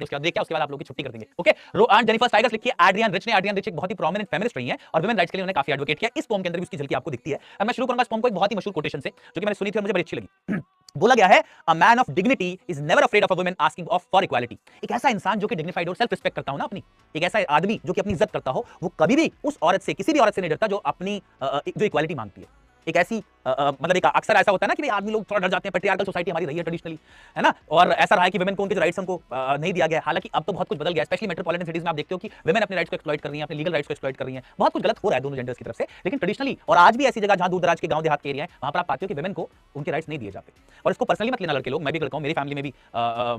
उसके बाद देख क्या उसके बाद आप लोग की छुट्टी कर देंगे। ओके, एंड जेनिफर टाइगर्स लिखी है एड्रियन रिच ने। एड्रियन रिच एक बहुत ही प्रोमिनेंट फेमिनिस्ट रही है और वुमेन राइट्स के लिए उन्होंने काफी एडवोकेट किया। इस पोम के अंदर भी उसकी झलकी आपको दिखती है। अब मैं शुरू करूंगा इस पोम को एक बहुत ही मशहूर कोटेशन से जो कि मैंने सुनी थी और मुझे बड़ी अच्छी लगी। बोला गया है a man of dignity is never afraid of a woman asking of for equality. एक ऐसा इंसान जो कि डिग्निफाइड और सेल्फ रिस्पेक्ट करता हो ना अपनी, एक ऐसा आदमी जो कि अपनी इज्जत करता हो, वो कभी भी उस औरत से, किसी भी औरत से नहीं डरता जो अपनी जो इक्वालिटी मांगती है। एक ऐसी मतलब एक अक्सर ऐसा होता है ना कि आदमी लोग थोड़ा डर जाते हैं, पेट्रियार्कल सोसाइटी हमारी रही है ट्रेडिशनली, है ना, और ऐसा रहा है कि वुमेन को उनके जो राइट्स उनको नहीं दिया गया। हालांकि अब तो बहुत कुछ बदल गया, स्पेशली मेट्रोपॉलिटन सिटीज में आप देखते हो कि वुमेन अपने राइट्स को एक्सप्लॉइट कर रही हैं, अपने लीगल राइट्स को एक्सप्लॉइट कर रही हैं। बहुत कुछ गलत हो रहा है दोनों जेंडर्स की तरफ से, लेकिन ट्रेडिशनली और आज भी ऐसी जगह जहां दूर दराज के गांव देहात के एरिया है वहां पर आप पाते हो कि वुमेन को उनके राइट्स नहीं दिए जाते। और इसको पर्सनली मत लेना लड़के लोग, मैं भी लड़का हूं, मेरी फैमिली में भी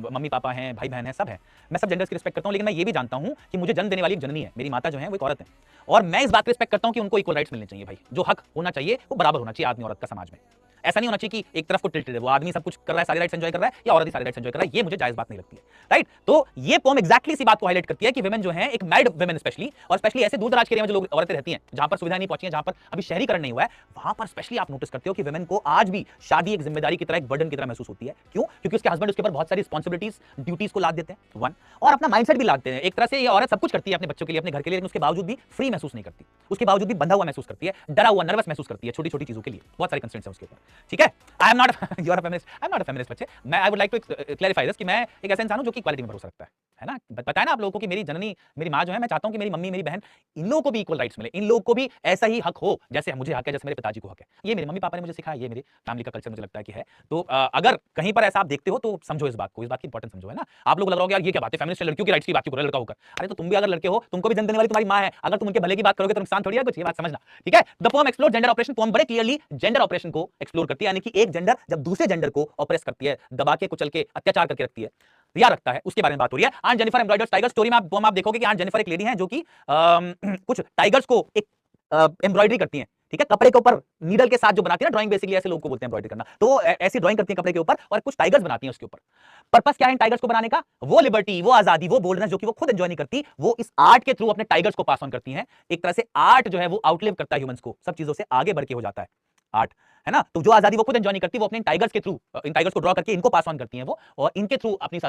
मम्मी पापा हैं, भाई बहन है, सब है, मैं सब जेंडर्स की रिस्पेक्ट करता हूं। लेकिन मैं ये भी जानता हूं कि मुझे जन्म देने वाली एक जननी है, मेरी माता जो है वो एक औरत है, और मैं इस बात की रिस्पेक्ट करता हूं कि उनको इक्वल राइट्स मिलने चाहिए भाई। जो हक होना चाहिए वो बराबर होना चाहिए आदमी औरत का समाज में। ऐसा नहीं होना चाहिए कि एक तरफ को टिल्टेड है, वो आदमी सब कुछ कर रहा है, सारी राइट्स एंजॉय कर रहा है, या औरत ही सारी राइट्स एंजॉय कर रहा है, ये मुझे जायज बात नहीं लगती है। राइट, तो ये पोम एक्जैक्टली इसी बात को हाईलाइट करती है कि वुमेन जो है, एक मैरिड वुमेन स्पेशली, और स्पेशली ऐसे दूर दराज के एरिया में जो लोग औरतें रहती हैं जहां पर सुविधा नहीं पहुंची है, जहां पर अभी शहरीकरण नहीं हुआ है, वहां पर स्पेशली आप नोटिस करते हो कि वुमेन को आज भी शादी एक जिम्मेदारी की तरह, एक बर्डन की तरह महसूस होती है। क्यों? क्योंकि उसके हस्बैंड उसके ऊपर बहुत सारी रिस्पॉन्सिबिलिटीज, ड्यूटीज को लाद देते हैं, वन, और अपना माइंडसेट भी लादते हैं। एक तरह से ये औरत सब कुछ करती है अपने बच्चों के लिए, अपने घर के लिए, लेकिन उसके बावजूद भी फ्री महसूस नहीं करती, उसके बावजूद भी बंधा हुआ महसूस करती है, डरा हुआ, नर्वस महसूस करती है छोटी छोटी चीजों के लिए। बहुत सारे कंस्ट्रेंट्स हैं उसके ऊपर। ठीक है, I am not you are a feminist, I am not a feminist बच्चे। मैं I would like to clarify this कि मैं एक ऐसा इंसान हूं जो कि इक्वालिटी में भरोसा रखता है ना। बताया ना आप लोगों को कि मेरी जननी, मेरी मां जो है, मैं चाहता हूं कि मेरी मम्मी, मेरी बहन, इन लोगों को भी इक्वल राइट्स मिले, इन लोगों को भी ऐसा ही हक हो जैसे मुझे हक है, जैसे मेरे पिताजी को हक है। ये मेरे मम्मी पापा ने मुझे सिखाया, ये मेरी फैमिली का कल्चर मुझे लगता है कि है। तो अगर कहीं पर ऐसा आप देखते हो तो समझो इस बात को, इस बात की इंपॉर्टेंस समझो, है ना। आप लोग लग रहा होगा यार ये क्या बात है, फेमिनिस्ट लड़कियों की राइट्स की बात क्यों कर रहे हो लड़का होकर। अरे तो तुम भी अगर लड़के हो, तुमको भी जन्म देने वाली तुम्हारी मां है, अगर तुम उनके भले की बात करोगे तो नुकसान थोड़ी है कुछ, ये बात समझना। ठीक है, the poem explore gender operation. Poem बड़े क्लियरली जेंडर ऑपरेशन को एक्सप्लोर करती है, यानी कि एक जेंडर जब दूसरे जेंडर को ऑपरेस करती है, दबा के, कुचल के, अत्याचार करके रखती है, या रखता है, उसके बारे में बात हो रही है। Aunt Jennifer embroidered tiger story में आप देखोगे कि आंट जेनिफर एक लेडी है जो कि कुछ टाइगर्स को एक एम्ब्रॉयडरी करती है। ठीक है, कपड़े के ऊपर नीडल के साथ जो बनाती है ना, ड्राइंग बेसिकली ऐसे लोगों को बोलते हैं एम्ब्रॉयडरी करना। तो ऐसी ड्राइंग करती है कपड़े के ऊपर और कुछ टाइगर्स बनाती हैं उसके ऊपर। पर्पस क्या है इन टाइगर्स को बनाने का? वो लिबर्टी, वो आजादी, वो बोल्डनेस जो कि वो खुद एंजॉय नहीं करती, वो इस आर्ट के थ्रू अपने टाइगर्स को पास ऑन करती हैं। एक तरह से आर्ट जो है वो आउटलिव करता है ह्यूमंस को, सब चीजों से आगे बढ़ के हो जाता है आर्ट, है ना। तो जो आजादी वो खुद एंजॉय नहीं करती, वो अपने टाइगर्स के थ्रू, इन टाइगर्स को ड्रॉ करके इनको पास ऑन करती हैं वो, और इनके थ्रू अपनी